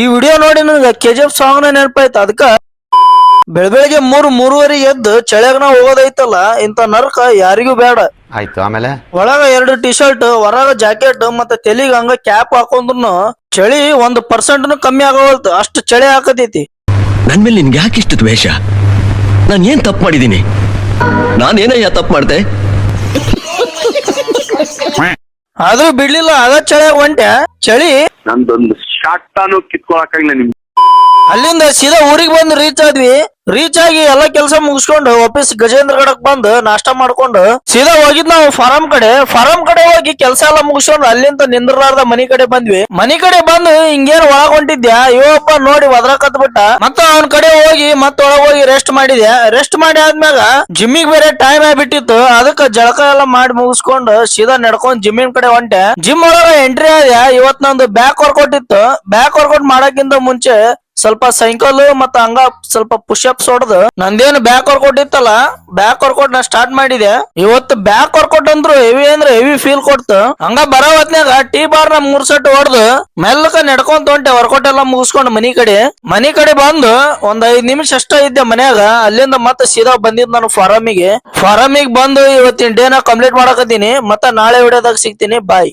ಈ ವಿಡಿಯೋ ನೋಡಿ ನನಗೆ KGF ಸಾಂಗ್ ನ ನೆನಪಾಯ್ತು. ಅದಕ್ಕ ಬೆಳಬೆಳಗ್ಗೆ 3-3:30 ಎದ್ದು ಚಳಿಯಾಗ ನಾವು ಹೋಗೋದೈತಲ್ಲ, ಇಂತ ನರ್ಕ ಯಾರಿಗೂ ಬೇಡ. ಆಯ್ತು. ಆಮೇಲೆ ಒಳಗ 2 ಟಿ ಶರ್ಟ್, ಹೊರಗ ಜಾಕೆಟ್, ಮತ್ತೆ ತೆಲಿಗ ಹಂಗ ಕ್ಯಾಪ್ ಹಾಕೊಂಡ್ರು ಚಳಿ 1% ಕಮ್ಮಿ ಆಗೋಲ್ತು, ಅಷ್ಟು ಚಳಿ ಹಾಕತೈತಿ. ನನ್ ಮೇಲೆ ನಿನ್ಗೆ ಯಾಕೆ ಇಷ್ಟು ದ್ವೇಷ? ನಾನು ಏನ್ ತಪ್ಪು ಮಾಡಿದೀನಿ? ನಾನೇನಯ್ಯ ತಪ್ಪು ಮಾಡ್ದೆ? ಆದ್ರೂ ಬಿಡ್ಲಿಲ್ಲ, ಅದ ಚಳಿಯಾಗ ಹೊಂಟೆ. ಚಳಿ ನಂದೊಂದು ಶಾಟಾನು ಕಿತ್ಕೊಳಕಾಗಿಲ್ಲ ನಿಮ್ಗೆ. ಅಲ್ಲಿಂದ ಸೀದಾ ಊರಿಗೆ ಬಂದು ರೀಚ್ ಆಗಿ ಎಲ್ಲಾ ಕೆಲಸ ಮುಗಿಸ್ಕೊಂಡು ವಾಪಸ್ ಗಜೇಂದ್ರಗಡಕ್ ಬಂದು ನಾಷ್ಟಾ ಮಾಡ್ಕೊಂಡು ಸೀದಾ ಹೋಗಿದ್ ನಾವು ಫಾರಂ ಕಡೆ ಹೋಗಿ ಕೆಲಸ ಎಲ್ಲ ಮುಗಿಸ್ಕೊಂಡು ಅಲ್ಲಿಂದ ನಿಂದ್ರಲಾರ್ದ ಮನಿ ಕಡೆ ಬಂದ್ವಿ. ಮನಿ ಕಡೆ ಬಂದು ಹಿಂಗೇನ್ ಒಳಗ್ ಹೊಂಟಿದ್ಯಾ, ಇವಪ್ಪ ನೋಡಿ ಒದ್ರಾಕತ್ ಬಿಟ್ಟ. ಮತ್ತ ಅವನ್ ಕಡೆ ಹೋಗಿ ಒಳಗ್ ಹೋಗಿ ರೆಸ್ಟ್ ಮಾಡಿದ್ಯಾ. ರೆಸ್ಟ್ ಮಾಡಿ ಆದ್ಮ್ಯಾಗ ಜಿಮ್ಮಿಗ್ ಬೇರೆ ಟೈಮ್ ಆಗ್ಬಿಟ್ಟಿತ್ತು. ಅದಕ್ಕ ಜಳಕ ಎಲ್ಲ ಮಾಡಿ ಮುಗಿಸ್ಕೊಂಡು ಸೀದಾ ನಡ್ಕೊಂಡ್ ಜಿಮ್ಮಿನ ಕಡೆ ಹೊಂಟೆ. ಜಿಮ್ ಒಳಗ ಎಂಟ್ರಿ ಆದ್ಯಾ. ಇವತ್ ನಂದು ಬ್ಯಾಕ್ ವರ್ಕೌಟ್ ಇತ್ತು. ಬ್ಯಾಕ್ ವರ್ಕೌಟ್ ಮಾಡಕ್ಕಿಂತ ಮುಂಚೆ ಸ್ವಲ್ಪ ಸೈಕಲ್ ಮತ್ತ ಹಂಗ ಸ್ವಲ್ಪ ಪುಷಪ್ಸ್ ಹೊಡೆದು ನಂದೇನು ಬ್ಯಾಕ್ ವರ್ಕೌಟ್ ಇತ್ತಲ್ಲ, ಬ್ಯಾಕ್ ವರ್ಕೌಟ್ ನಾ ಸ್ಟಾರ್ಟ್ ಮಾಡಿದೆ. ಇವತ್ತು ಬ್ಯಾಕ್ ವರ್ಕೌಟ್ ಅಂದ್ರೆ ಹೆವಿ ಫೀಲ್ ಕೊಡ್ತು. ಹಂಗ ಬರೋ ಹೊತ್ನ್ಯಾಗ ಟೀ ಬಾರ್ ನ 3 ಸೆಟ್ ಹೊಡೆದು ಮೆಲ್ಲಕ ನಡ್ಕೊಂತ ಹೊಂಟೆ. ವರ್ಕೌಟ್ ಎಲ್ಲ ಮುಗಿಸ್ಕೊಂಡು ಮನಿ ಕಡೆ ಬಂದು ಒಂದ್ 5 ನಿಮಿಷ ಅಷ್ಟ ಇದ್ದೆ ಮನ್ಯಾಗ. ಅಲ್ಲಿಂದ ಮತ್ತೆ ಸೀದಾ ಬಂದಿದ್ ನಾನು ಫಾರಮಿಗೆ ಬಂದು ಇವತ್ತಿನ ಡೇನ ಕಂಪ್ಲೀಟ್ ಮಾಡಕತ್ತೀನಿ. ಮತ್ತೆ ನಾಳೆ ವಿಡಿಯೋದಾಗ ಸಿಗ್ತೀನಿ. ಬಾಯ್.